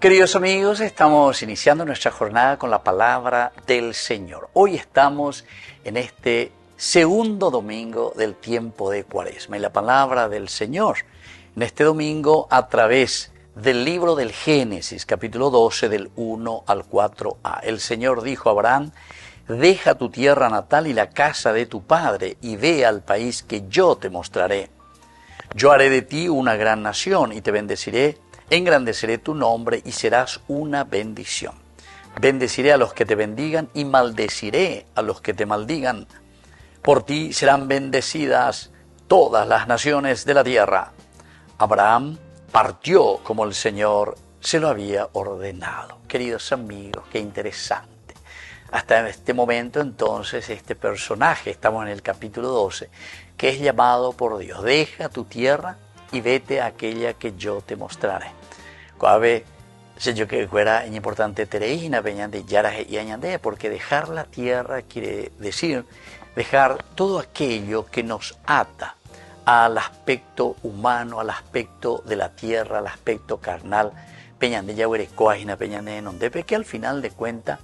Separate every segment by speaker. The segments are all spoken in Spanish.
Speaker 1: Queridos amigos, estamos iniciando nuestra jornada con la palabra del Señor. Hoy estamos en este segundo domingo del tiempo de Cuaresma y la palabra del Señor en este domingo a través del libro del Génesis, capítulo 12, del 1 al 4a. El Señor dijo a Abraham: deja tu tierra natal y la casa de tu padre y ve al país que yo te mostraré. Yo haré de ti una gran nación y te bendeciré. Engrandeceré tu nombre y serás una bendición. Bendeciré a los que te bendigan y maldeciré a los que te maldigan. Por ti serán bendecidas todas las naciones de la tierra. Abraham partió como el Señor se lo había ordenado. Queridos amigos, qué interesante. Hasta este momento entonces este personaje, estamos en el capítulo 12, que es llamado por Dios: deja tu tierra y vete a aquella que yo te mostraré. Cuave, yo que fuera importante tereína, peñande, yaraje y añande, porque dejar la tierra quiere decir dejar todo aquello que nos ata al aspecto humano, al aspecto de la tierra, al aspecto carnal, peñande, yahuere, coajina, peñande, nondepe, que al final de cuentas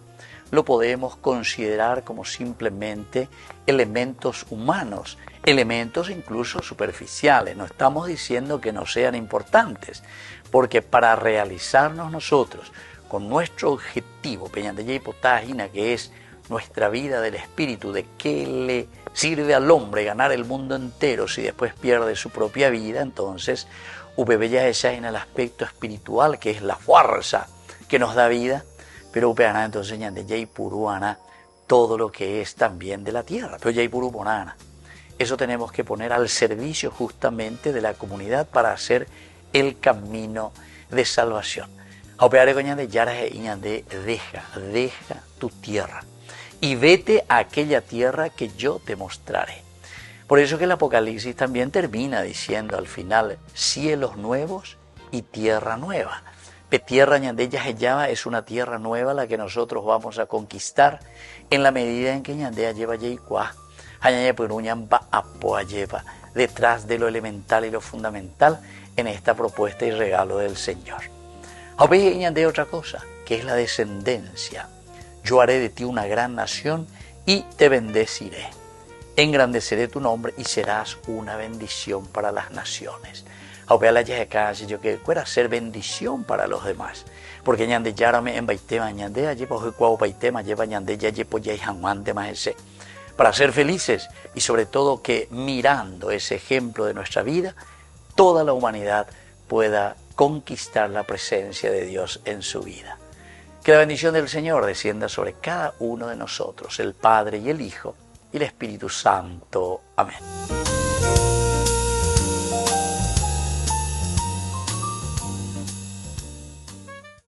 Speaker 1: lo podemos considerar como simplemente elementos humanos, elementos incluso superficiales. No estamos diciendo que no sean importantes, porque para realizarnos nosotros con nuestro objetivo, peñandella hipotágina, que es nuestra vida del espíritu, de qué le sirve al hombre ganar el mundo entero si después pierde su propia vida, entonces ubebella esa en el aspecto espiritual, que es la fuerza que nos da vida, pero upeana entonces ñandella y puruana todo lo que es también de la tierra, pero ya y puru bonana. Eso tenemos que poner al servicio justamente de la comunidad para hacer el camino de salvación. Deja tu tierra y vete a aquella tierra que yo te mostraré. Por eso que el Apocalipsis también termina diciendo al final: cielos nuevos y tierra nueva. Tierra ñandella hellaba es una tierra nueva la que nosotros vamos a conquistar en la medida en que ñandea lleva yeikuá. Detrás de lo elemental y lo fundamental en esta propuesta y regalo del Señor. Añade otra cosa, que es la descendencia. Yo haré de ti una gran nación y te bendeciré. Engrandeceré tu nombre y serás una bendición para las naciones. Yo que fuera ser bendición para los demás. Porque ñande yarame en baitema ñande allí por cuau baitema lleva ñande ya llepo ya jamante más ese. Para ser felices y sobre todo que mirando ese ejemplo de nuestra vida, toda la humanidad pueda conquistar la presencia de Dios en su vida. Que la bendición del Señor descienda sobre cada uno de nosotros, el Padre y el Hijo y el Espíritu Santo. Amén.